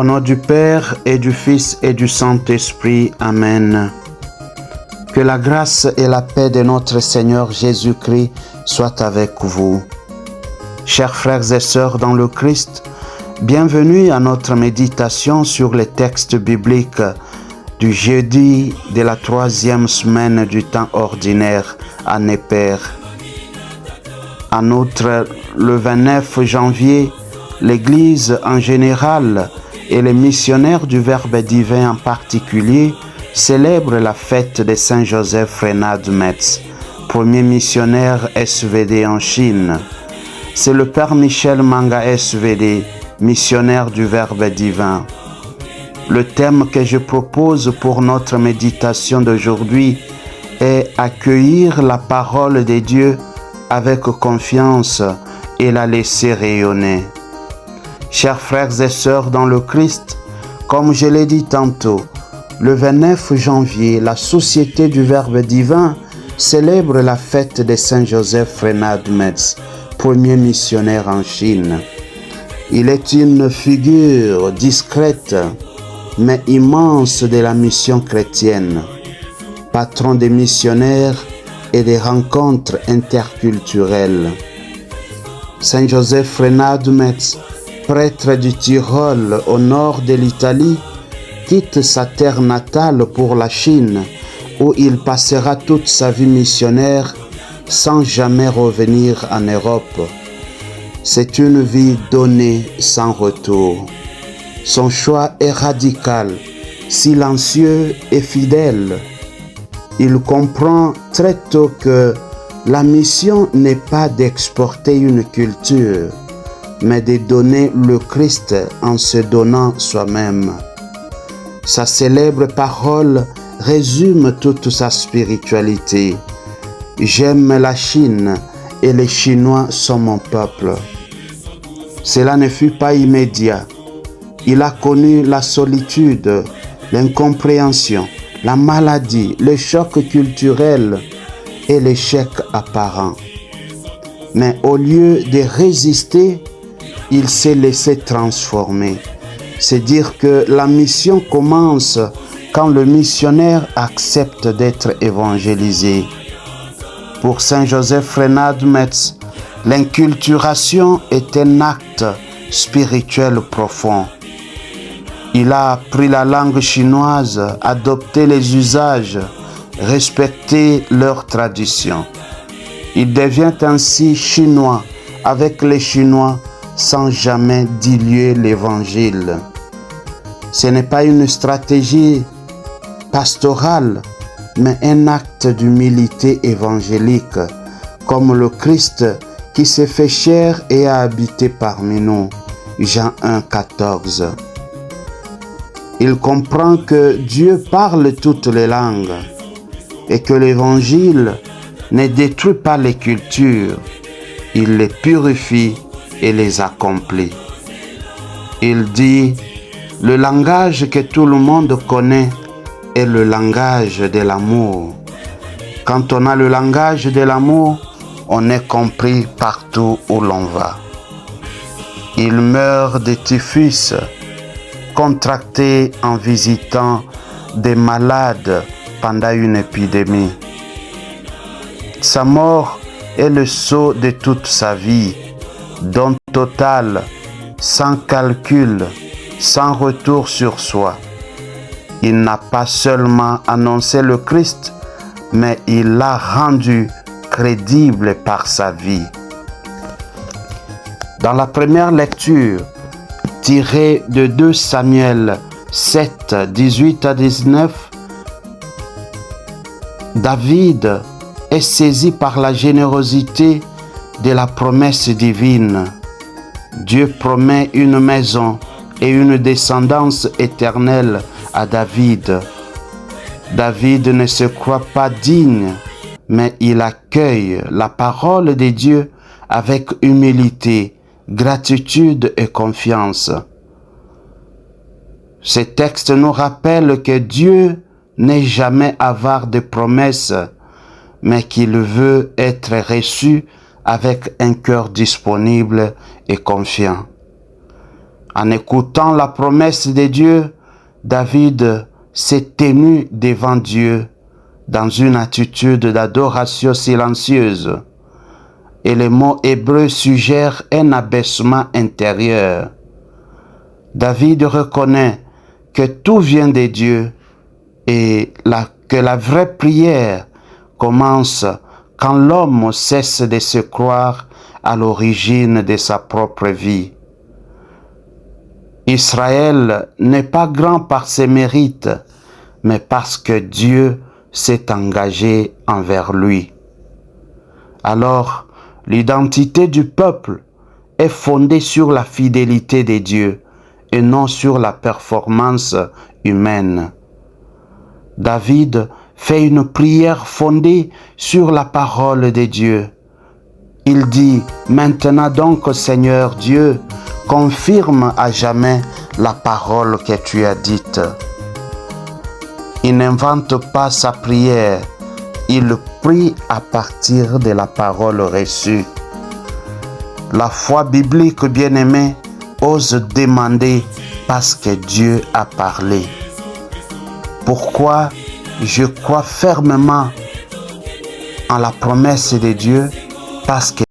nom du Père et du Fils et du Saint-Esprit. Amen. Que la grâce et la paix de notre Seigneur Jésus-Christ soient avec vous. Chers frères et sœurs dans le Christ, bienvenue à notre méditation sur les textes bibliques du jeudi de la 3e semaine du temps ordinaire, année Père. En outre, le 29 janvier, l'Église en général et les missionnaires du Verbe divin en particulier célèbrent la fête de Saint Joseph Renaud de Metz, premier missionnaire SVD en Chine. C'est le Père Michel Manga SVD, missionnaire du Verbe divin. Le thème que je propose pour notre méditation d'aujourd'hui est accueillir la parole de Dieu avec confiance et la laisser rayonner. Chers frères et sœurs dans le Christ, comme je l'ai dit tantôt, le 29 janvier, la Société du Verbe divin célèbre la fête de Saint Joseph Renaud de Metz, premier missionnaire en Chine. Il est une figure discrète mais immense de la mission chrétienne, patron des missionnaires et des rencontres interculturelles. Saint Joseph Renaud de Metz, prêtre du Tyrol au nord de l'Italie, quitte sa terre natale pour la Chine, où il passera toute sa vie missionnaire sans jamais revenir en Europe. C'est une vie donnée sans retour. Son choix est radical, silencieux et fidèle. Il comprend très tôt que la mission n'est pas d'exporter une culture, mais de donner le Christ en se donnant soi-même. Sa célèbre parole résume toute sa spiritualité. J'aime la Chine et les Chinois sont mon peuple. Cela ne fut pas immédiat. Il a connu la solitude, l'incompréhension, la maladie, le choc culturel et l'échec apparent. Mais au lieu de résister, il s'est laissé transformer. C'est dire que la mission commence quand le missionnaire accepte d'être évangélisé. Pour Saint Joseph Renaud de Metz, l'inculturation est un acte spirituel profond. Il a appris la langue chinoise, adopté les usages, respecté leurs traditions. Il devient ainsi chinois avec les Chinois sans jamais diluer l'évangile. Ce n'est pas une stratégie pastorale, mais un acte d'humilité évangélique, comme le Christ qui s'est fait chair et a habité parmi nous. Jean 1, 14. Il comprend que Dieu parle toutes les langues et que l'évangile ne détruit pas les cultures, il les purifie et les accomplit. Il dit, le langage que tout le monde connaît est le langage de l'amour. Quand on a le langage de l'amour, on est compris partout où l'on va. Il meurt de typhus, contracté en visitant des malades pendant une épidémie. Sa mort est le sceau de toute sa vie, don total, sans calcul, sans retour sur soi. Il n'a pas seulement annoncé le Christ, mais il l'a rendu crédible par sa vie. Dans la première lecture, tirée de 2 Samuel 7, 18 à 19, David est saisi par la générosité de la promesse divine. Dieu promet une maison et une descendance éternelle à David. David ne se croit pas digne, mais il accueille la parole de Dieu avec humilité, gratitude et confiance. Ce texte nous rappelle que Dieu n'est jamais avare de promesses, mais qu'il veut être reçu avec un cœur disponible et confiant. En écoutant la promesse de Dieu, David s'est tenu devant Dieu dans une attitude d'adoration silencieuse. Et le mot hébreu suggère un abaissement intérieur. David reconnaît que tout vient de Dieu et que la vraie prière commence quand l'homme cesse de se croire à l'origine de sa propre vie. Israël n'est pas grand par ses mérites, mais parce que Dieu s'est engagé envers lui. Alors, l'identité du peuple est fondée sur la fidélité de Dieu et non sur la performance humaine. David fait une prière fondée sur la parole de Dieu. Il dit, « Maintenant donc, Seigneur Dieu, confirme à jamais la parole que tu as dite. » Il n'invente pas sa prière, il prie à partir de la parole reçue. La foi biblique, bien-aimée, ose demander parce que Dieu a parlé. Pourquoi je crois fermement en la promesse de Dieu? Parce que